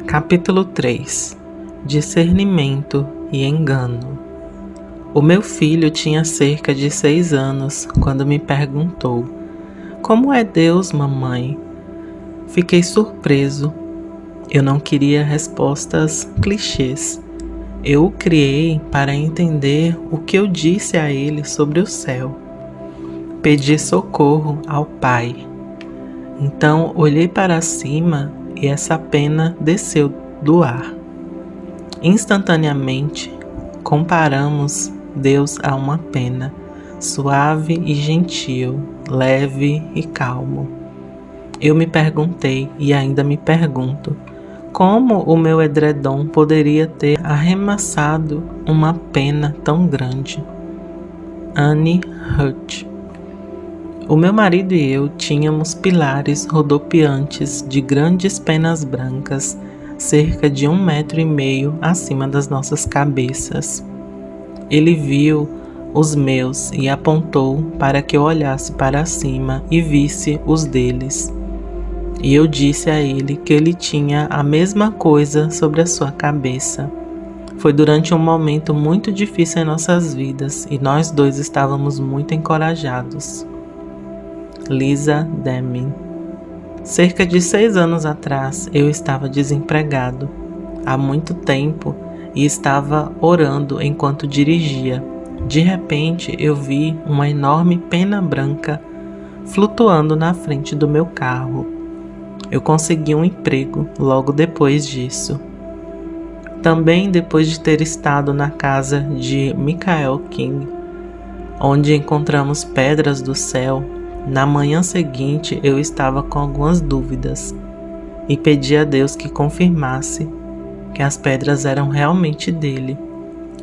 Capítulo 3. Discernimento e engano. O meu filho tinha cerca de 6 anos quando me perguntou: "Como é Deus, mamãe?" Fiquei surpreso. Eu não queria respostas clichês. Eu o criei para entender o que eu disse a ele sobre o céu. Pedi socorro ao Pai. Então olhei para cima e essa pena desceu do ar. Instantaneamente, comparamos Deus a uma pena, suave e gentil, leve e calmo. Eu me perguntei e ainda me pergunto, como o meu edredom poderia ter arremessado uma pena tão grande? Annie Hurt. O meu marido e eu tínhamos pilares rodopiantes de grandes penas brancas, cerca de 1,5 metro acima das nossas cabeças. Ele viu os meus e apontou para que eu olhasse para cima e visse os deles. E eu disse a ele que ele tinha a mesma coisa sobre a sua cabeça. Foi durante um momento muito difícil em nossas vidas e nós dois estávamos muito encorajados. Lisa Deming. Cerca de 6 anos atrás, eu estava desempregado há muito tempo e estava orando enquanto dirigia. De repente, eu vi uma enorme pena branca flutuando na frente do meu carro. Eu consegui um emprego logo depois disso. Também depois de ter estado na casa de Michael King, onde encontramos pedras do céu, na manhã seguinte eu estava com algumas dúvidas e pedi a Deus que confirmasse que as pedras eram realmente dele.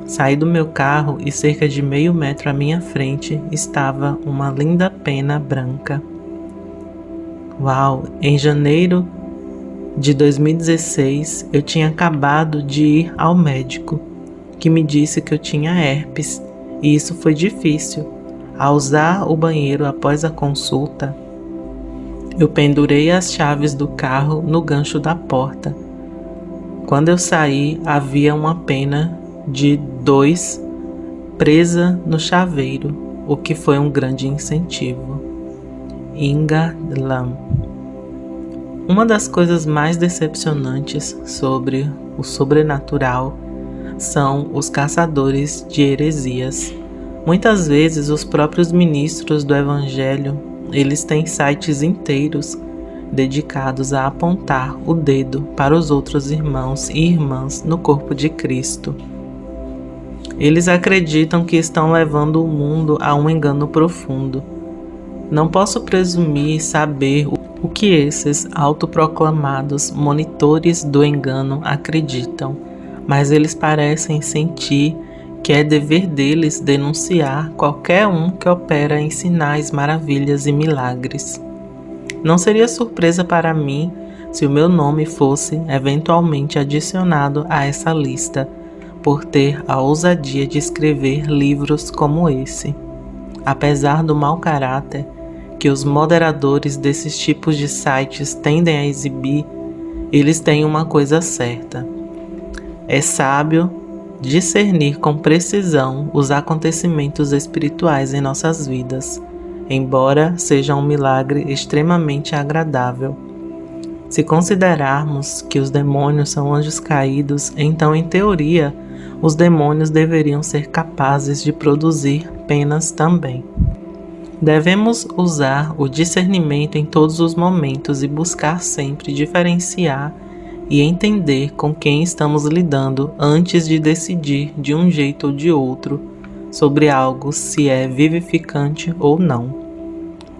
Saí do meu carro e cerca de 0,5 metro à minha frente estava uma linda pena branca. Uau! Em janeiro de 2016 eu tinha acabado de ir ao médico, que me disse que eu tinha herpes e isso foi difícil. Ao usar o banheiro após a consulta, eu pendurei as chaves do carro no gancho da porta. Quando eu saí, havia uma pena de 2 presa no chaveiro, o que foi um grande incentivo. Inga Lam. Uma das coisas mais decepcionantes sobre o sobrenatural são os caçadores de heresias. Muitas vezes os próprios ministros do Evangelho, eles têm sites inteiros dedicados a apontar o dedo para os outros irmãos e irmãs no corpo de Cristo. Eles acreditam que estão levando o mundo a um engano profundo. Não posso presumir saber o que esses autoproclamados monitores do engano acreditam, mas eles parecem sentir que é dever deles denunciar qualquer um que opera em sinais, maravilhas e milagres. Não seria surpresa para mim se o meu nome fosse eventualmente adicionado a essa lista, por ter a ousadia de escrever livros como esse. Apesar do mau caráter que os moderadores desses tipos de sites tendem a exibir, eles têm uma coisa certa. É sábio discernir com precisão os acontecimentos espirituais em nossas vidas, embora seja um milagre extremamente agradável. Se considerarmos que os demônios são anjos caídos, então, em teoria, os demônios deveriam ser capazes de produzir penas também. Devemos usar o discernimento em todos os momentos e buscar sempre diferenciar e entender com quem estamos lidando antes de decidir de um jeito ou de outro sobre algo, se é vivificante ou não.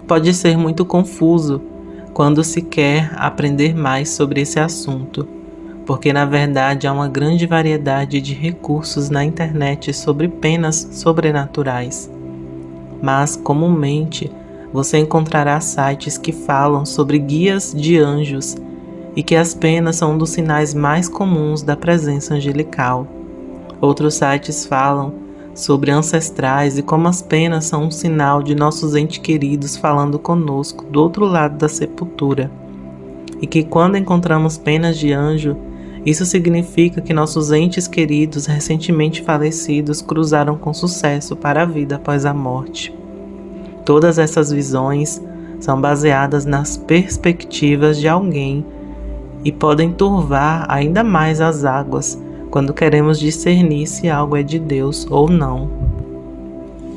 Pode ser muito confuso quando se quer aprender mais sobre esse assunto, porque na verdade há uma grande variedade de recursos na internet sobre penas sobrenaturais. Mas comumente você encontrará sites que falam sobre guias de anjos e que as penas são um dos sinais mais comuns da presença angelical. Outros sites falam sobre ancestrais e como as penas são um sinal de nossos entes queridos falando conosco do outro lado da sepultura. E que quando encontramos penas de anjo, Isso significa que nossos entes queridos recentemente falecidos cruzaram com sucesso para a vida após a morte. Todas essas visões são baseadas nas perspectivas de alguém e podem turvar ainda mais as águas quando queremos discernir se algo é de Deus ou não.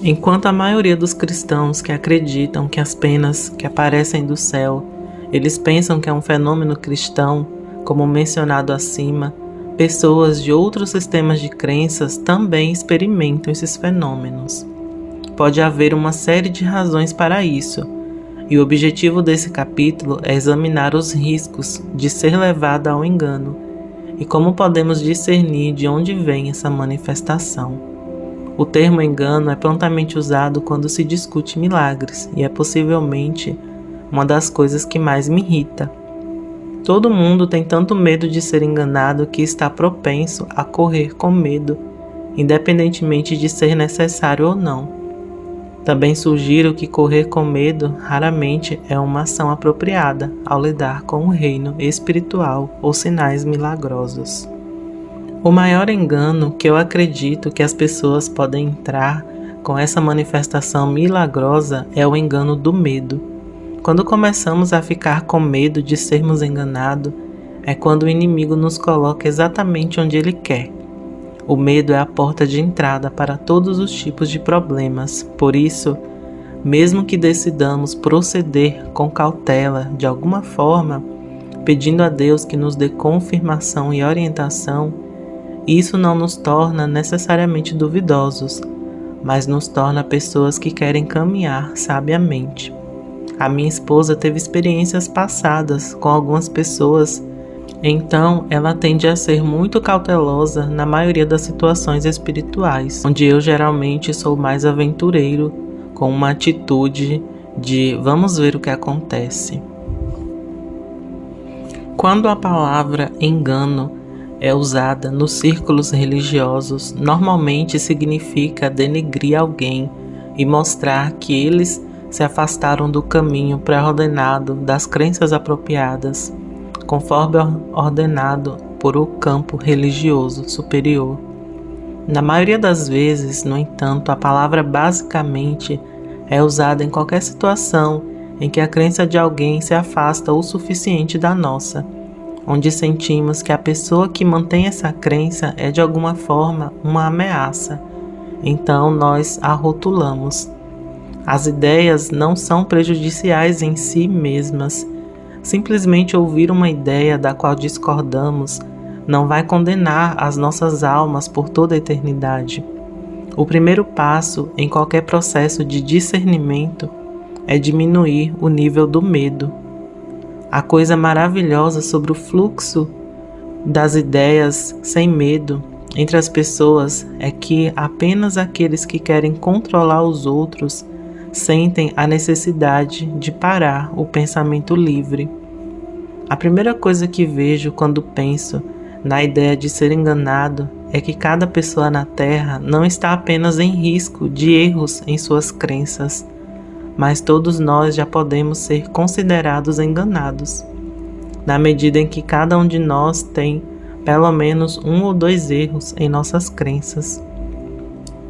Enquanto a maioria dos cristãos que acreditam que as penas que aparecem do céu, eles pensam que é um fenômeno cristão, como mencionado acima, pessoas de outros sistemas de crenças também experimentam esses fenômenos. Pode haver uma série de razões para isso, e o objetivo desse capítulo é examinar os riscos de ser levado ao engano e como podemos discernir de onde vem essa manifestação. O termo engano é prontamente usado quando se discute milagres e é possivelmente uma das coisas que mais me irrita. Todo mundo tem tanto medo de ser enganado que está propenso a correr com medo, independentemente de ser necessário ou não. Também sugiro que correr com medo raramente é uma ação apropriada ao lidar com o reino espiritual ou sinais milagrosos. O maior engano que eu acredito que as pessoas podem entrar com essa manifestação milagrosa é o engano do medo. Quando começamos a ficar com medo de sermos enganados, é quando o inimigo nos coloca exatamente onde ele quer. O medo é a porta de entrada para todos os tipos de problemas. Por isso, mesmo que decidamos proceder com cautela de alguma forma, pedindo a Deus que nos dê confirmação e orientação, isso não nos torna necessariamente duvidosos, mas nos torna pessoas que querem caminhar sabiamente. A minha esposa teve experiências passadas com algumas pessoas, então ela tende a ser muito cautelosa na maioria das situações espirituais, onde eu geralmente sou mais aventureiro, com uma atitude de vamos ver o que acontece. Quando a palavra engano é usada nos círculos religiosos, normalmente significa denegrir alguém e mostrar que eles se afastaram do caminho pré-ordenado das crenças apropriadas, conforme ordenado por o campo religioso superior. Na maioria das vezes, no entanto, a palavra basicamente é usada em qualquer situação em que a crença de alguém se afasta o suficiente da nossa, onde sentimos que a pessoa que mantém essa crença é de alguma forma uma ameaça. Então nós a rotulamos. As ideias não são prejudiciais em si mesmas. Simplesmente ouvir uma ideia da qual discordamos não vai condenar as nossas almas por toda a eternidade. O primeiro passo em qualquer processo de discernimento é diminuir o nível do medo. A coisa maravilhosa sobre o fluxo das ideias sem medo entre as pessoas é que apenas aqueles que querem controlar os outros sentem a necessidade de parar o pensamento livre. A primeira coisa que vejo quando penso na ideia de ser enganado é que cada pessoa na Terra não está apenas em risco de erros em suas crenças, mas todos nós já podemos ser considerados enganados, na medida em que cada um de nós tem pelo menos 1 ou 2 erros em nossas crenças.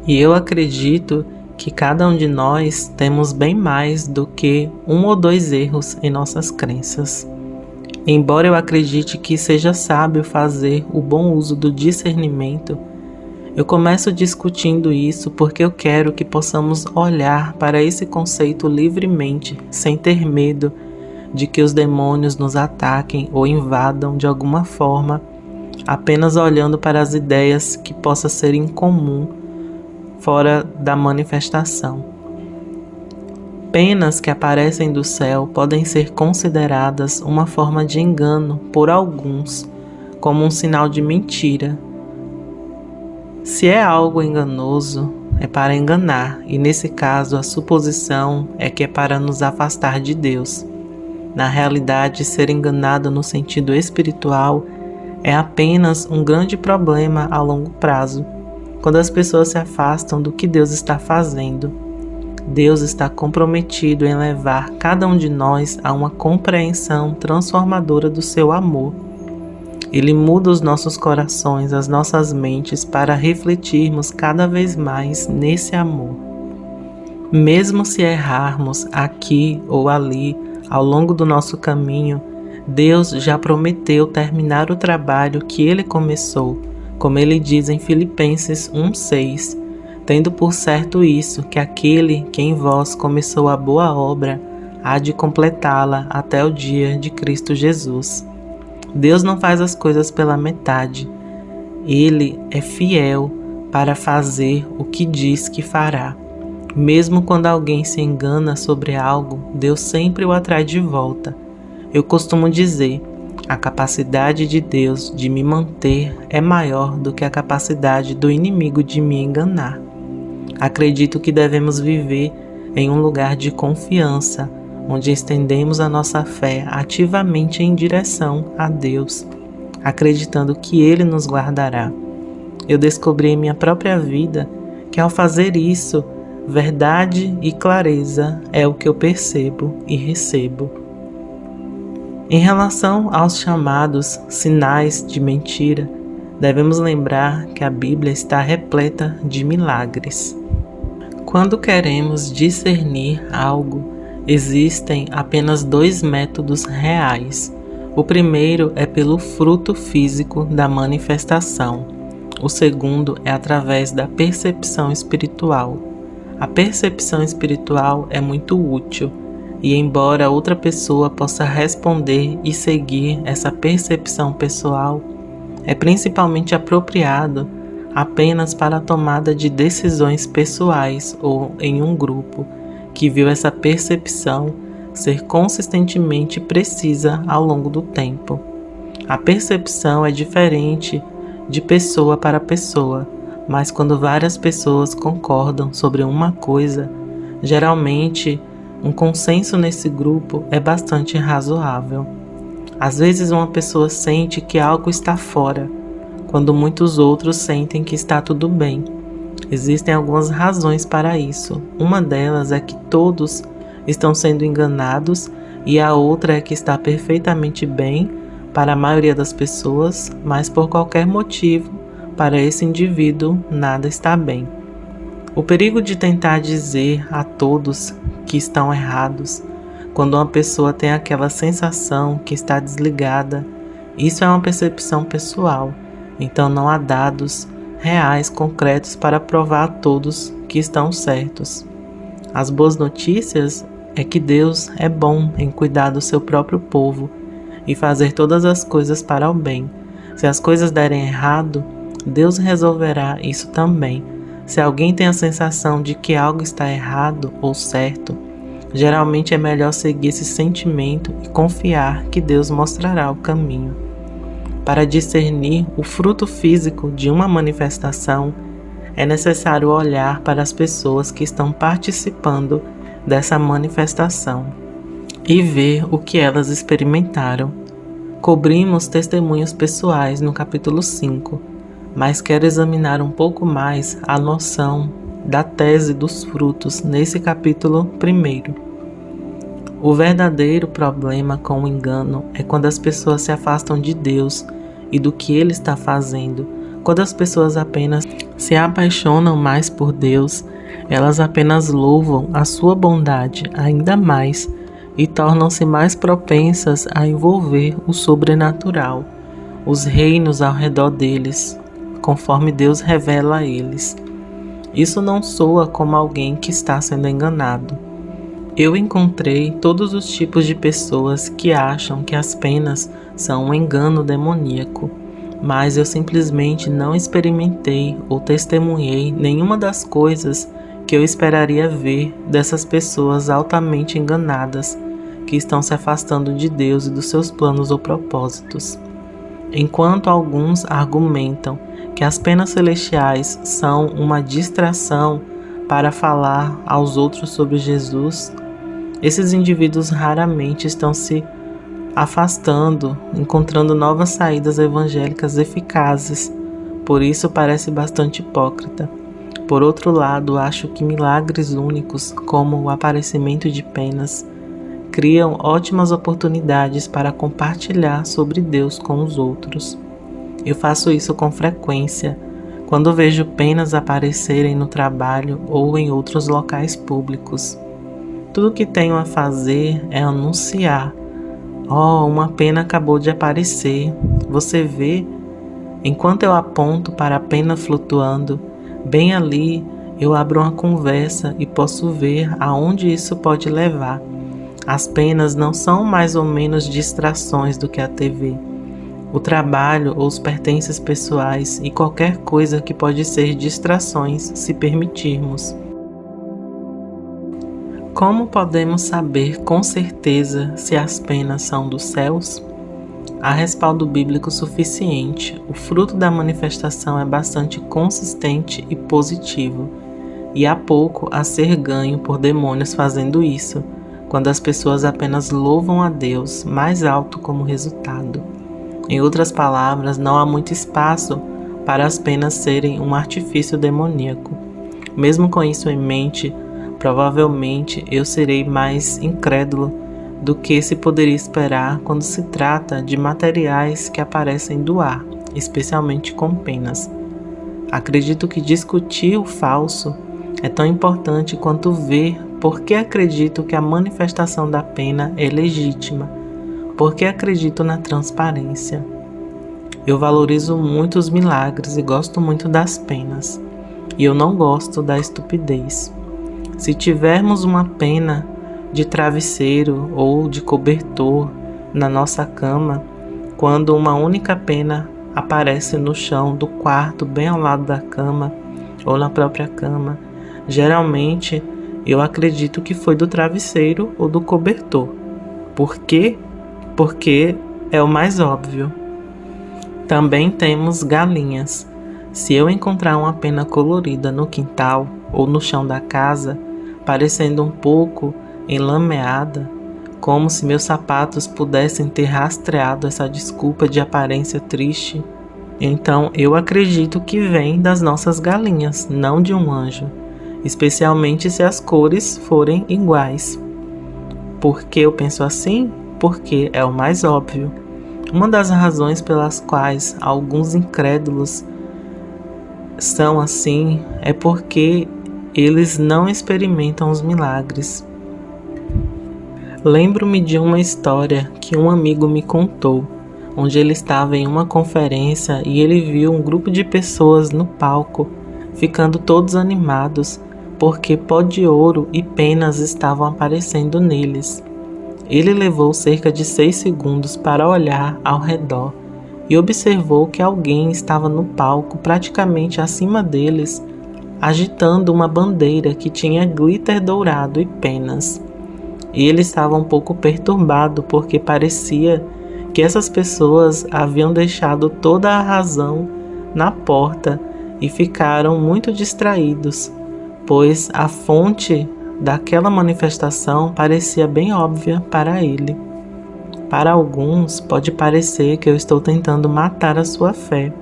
E eu acredito que cada um de nós temos bem mais do que 1 ou 2 erros em nossas crenças. Embora eu acredite que seja sábio fazer o bom uso do discernimento, eu começo discutindo isso porque eu quero que possamos olhar para esse conceito livremente, sem ter medo de que os demônios nos ataquem ou invadam de alguma forma, apenas olhando para as ideias que possa ser incomum fora da manifestação. Penas que aparecem do céu podem ser consideradas uma forma de engano por alguns, como um sinal de mentira. Se é algo enganoso, é para enganar, e nesse caso a suposição é que é para nos afastar de Deus. Na realidade, ser enganado no sentido espiritual é apenas um grande problema a longo prazo, quando as pessoas se afastam do que Deus está fazendo. Deus está comprometido em levar cada um de nós a uma compreensão transformadora do seu amor. Ele muda os nossos corações, as nossas mentes, para refletirmos cada vez mais nesse amor. Mesmo se errarmos aqui ou ali, ao longo do nosso caminho, Deus já prometeu terminar o trabalho que Ele começou, como Ele diz em Filipenses 1:6, tendo por certo isso, que aquele que em vós começou a boa obra, há de completá-la até o dia de Cristo Jesus. Deus não faz as coisas pela metade. Ele é fiel para fazer o que diz que fará. Mesmo quando alguém se engana sobre algo, Deus sempre o atrai de volta. Eu costumo dizer, a capacidade de Deus de me manter é maior do que a capacidade do inimigo de me enganar. Acredito que devemos viver em um lugar de confiança, onde estendemos a nossa fé ativamente em direção a Deus, acreditando que Ele nos guardará. Eu descobri em minha própria vida que ao fazer isso, verdade e clareza é o que eu percebo e recebo. Em relação aos chamados sinais de mentira, devemos lembrar que a Bíblia está repleta de milagres. Quando queremos discernir algo, existem apenas 2 métodos reais. O primeiro é pelo fruto físico da manifestação. O segundo é através da percepção espiritual. A percepção espiritual é muito útil e, embora outra pessoa possa responder e seguir essa percepção pessoal, é principalmente apropriado apenas para a tomada de decisões pessoais ou em um grupo que viu essa percepção ser consistentemente precisa ao longo do tempo. A percepção é diferente de pessoa para pessoa, mas quando várias pessoas concordam sobre uma coisa, geralmente um consenso nesse grupo é bastante razoável. Às vezes uma pessoa sente que algo está fora, quando muitos outros sentem que está tudo bem. Existem algumas razões para isso. Uma delas é que todos estão sendo enganados e a outra é que está perfeitamente bem para a maioria das pessoas, mas por qualquer motivo, para esse indivíduo, nada está bem. O perigo de tentar dizer a todos que estão errados, quando uma pessoa tem aquela sensação que está desligada, isso é uma percepção pessoal, então não há dados reais, concretos para provar a todos que estão certos. As boas notícias é que Deus é bom em cuidar do seu próprio povo e fazer todas as coisas para o bem. Se as coisas derem errado, Deus resolverá isso também. Se alguém tem a sensação de que algo está errado ou certo, geralmente é melhor seguir esse sentimento e confiar que Deus mostrará o caminho. Para discernir o fruto físico de uma manifestação, é necessário olhar para as pessoas que estão participando dessa manifestação e ver o que elas experimentaram. Cobrimos testemunhos pessoais no capítulo 5, mas quero examinar um pouco mais a noção da tese dos frutos nesse capítulo 1. O verdadeiro problema com o engano é quando as pessoas se afastam de Deus e do que Ele está fazendo. Quando as pessoas apenas se apaixonam mais por Deus, elas apenas louvam a sua bondade ainda mais e tornam-se mais propensas a envolver o sobrenatural, os reinos ao redor deles, conforme Deus revela a eles. Isso não soa como alguém que está sendo enganado. Eu encontrei todos os tipos de pessoas que acham que as penas são um engano demoníaco, mas eu simplesmente não experimentei ou testemunhei nenhuma das coisas que eu esperaria ver dessas pessoas altamente enganadas, que estão se afastando de Deus e dos seus planos ou propósitos. Enquanto alguns argumentam que as penas celestiais são uma distração para falar aos outros sobre Jesus, esses indivíduos raramente estão se afastando, encontrando novas saídas evangélicas eficazes. Por isso parece bastante hipócrita. Por outro lado, acho que milagres únicos, como o aparecimento de penas, criam ótimas oportunidades para compartilhar sobre Deus com os outros. Eu faço isso com frequência, quando vejo penas aparecerem no trabalho ou em outros locais públicos. Tudo que tenho a fazer é anunciar: "Oh, uma pena acabou de aparecer. Você vê?" Enquanto eu aponto para a pena flutuando, bem ali eu abro uma conversa e posso ver aonde isso pode levar. As penas não são mais ou menos distrações do que a TV. O trabalho ou os pertences pessoais e qualquer coisa que pode ser distrações se permitirmos. Como podemos saber com certeza se as penas são dos céus? Há respaldo bíblico suficiente. O fruto da manifestação é bastante consistente e positivo, e há pouco a ser ganho por demônios fazendo isso, quando as pessoas apenas louvam a Deus mais alto como resultado. Em outras palavras, não há muito espaço para as penas serem um artifício demoníaco. Mesmo com isso em mente, provavelmente eu serei mais incrédulo do que se poderia esperar quando se trata de materiais que aparecem do ar, especialmente com penas. Acredito que discutir o falso é tão importante quanto ver por que acredito que a manifestação da pena é legítima, porque acredito na transparência. Eu valorizo muito os milagres e gosto muito das penas, e eu não gosto da estupidez. Se tivermos uma pena de travesseiro ou de cobertor na nossa cama, quando uma única pena aparece no chão do quarto bem ao lado da cama ou na própria cama, geralmente eu acredito que foi do travesseiro ou do cobertor. Por quê? Porque é o mais óbvio. Também temos galinhas. Se eu encontrar uma pena colorida no quintal ou no chão da casa, parecendo um pouco enlameada, como se meus sapatos pudessem ter rastreado essa desculpa de aparência triste, então eu acredito que vem das nossas galinhas, não de um anjo, especialmente se as cores forem iguais. Por que eu penso assim? Porque é o mais óbvio. Uma das razões pelas quais alguns incrédulos são assim é porque eles não experimentam os milagres. Lembro-me de uma história que um amigo me contou, onde ele estava em uma conferência e ele viu um grupo de pessoas no palco, ficando todos animados, porque pó de ouro e penas estavam aparecendo neles. Ele levou cerca de 6 segundos para olhar ao redor e observou que alguém estava no palco praticamente acima deles, agitando uma bandeira que tinha glitter dourado e penas. Ele estava um pouco perturbado porque parecia que essas pessoas haviam deixado toda a razão na porta e ficaram muito distraídos, pois a fonte daquela manifestação parecia bem óbvia para ele. Para alguns, pode parecer que eu estou tentando matar a sua fé,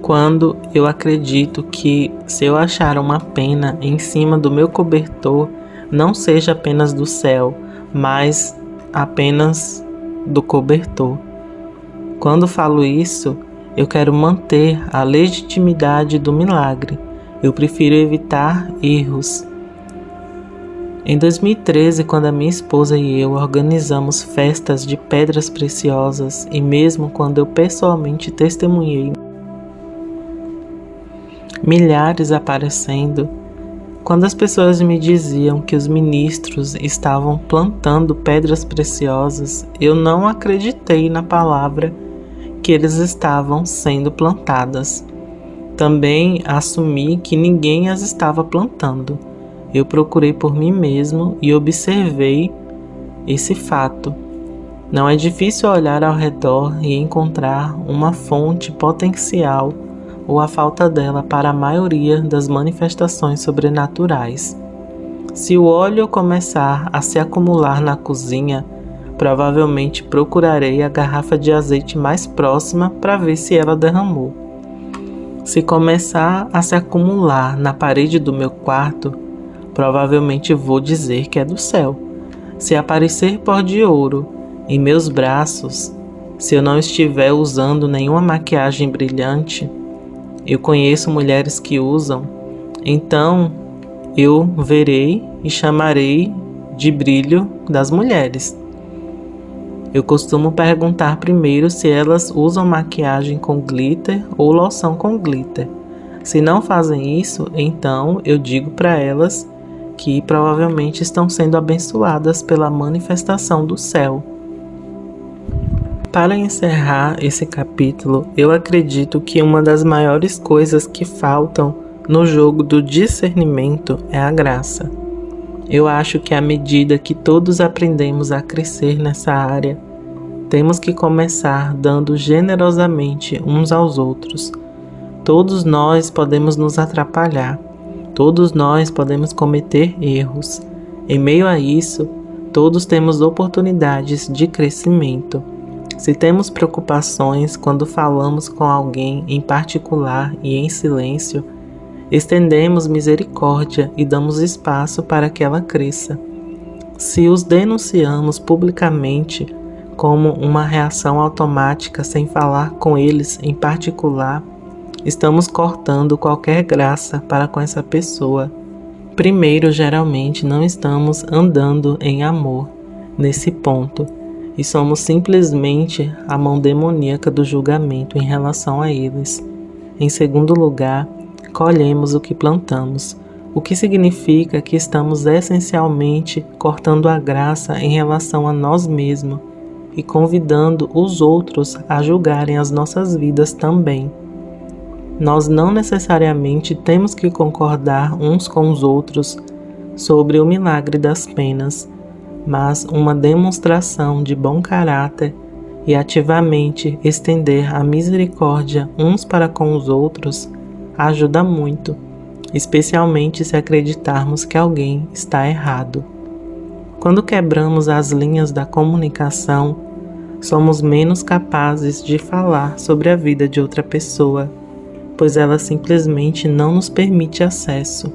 quando eu acredito que se eu achar uma pena em cima do meu cobertor, não seja apenas do céu, mas apenas do cobertor. Quando falo isso, eu quero manter a legitimidade do milagre. Eu prefiro evitar erros. Em 2013, quando a minha esposa e eu organizamos festas de pedras preciosas, e mesmo quando eu pessoalmente testemunhei milhares aparecendo, quando as pessoas me diziam que os ministros estavam plantando pedras preciosas, eu não acreditei na palavra que eles estavam sendo plantadas. Também assumi que ninguém as estava plantando. Eu procurei por mim mesmo e observei esse fato. Não é difícil olhar ao redor e encontrar uma fonte potencial ou a falta dela para a maioria das manifestações sobrenaturais. Se o óleo começar a se acumular na cozinha, provavelmente procurarei a garrafa de azeite mais próxima para ver se ela derramou. Se começar a se acumular na parede do meu quarto, provavelmente vou dizer que é do céu. Se aparecer pó de ouro em meus braços, se eu não estiver usando nenhuma maquiagem brilhante, eu conheço mulheres que usam, então eu verei e chamarei de brilho das mulheres. Eu costumo perguntar primeiro se elas usam maquiagem com glitter ou loção com glitter. Se não fazem isso, então eu digo para elas que provavelmente estão sendo abençoadas pela manifestação do céu. Para encerrar esse capítulo, eu acredito que uma das maiores coisas que faltam no jogo do discernimento é a graça. Eu acho que à medida que todos aprendemos a crescer nessa área, temos que começar dando generosamente uns aos outros. Todos nós podemos nos atrapalhar, todos nós podemos cometer erros. Em meio a isso, todos temos oportunidades de crescimento. Se temos preocupações quando falamos com alguém em particular e em silêncio, estendemos misericórdia e damos espaço para que ela cresça. Se os denunciamos publicamente como uma reação automática sem falar com eles em particular, estamos cortando qualquer graça para com essa pessoa. Primeiro, geralmente não estamos andando em amor nesse ponto e somos simplesmente a mão demoníaca do julgamento em relação a eles. Em segundo lugar, colhemos o que plantamos, o que significa que estamos essencialmente cortando a graça em relação a nós mesmos e convidando os outros a julgarem as nossas vidas também. Nós não necessariamente temos que concordar uns com os outros sobre o milagre das penas, mas uma demonstração de bom caráter e ativamente estender a misericórdia uns para com os outros ajuda muito, especialmente se acreditarmos que alguém está errado. Quando quebramos as linhas da comunicação, somos menos capazes de falar sobre a vida de outra pessoa, pois ela simplesmente não nos permite acesso.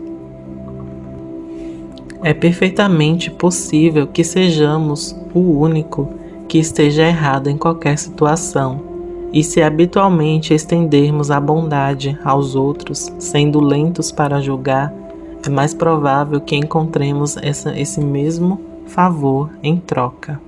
É perfeitamente possível que sejamos o único que esteja errado em qualquer situação, e se habitualmente estendermos a bondade aos outros, sendo lentos para julgar, é mais provável que encontremos esse mesmo favor em troca.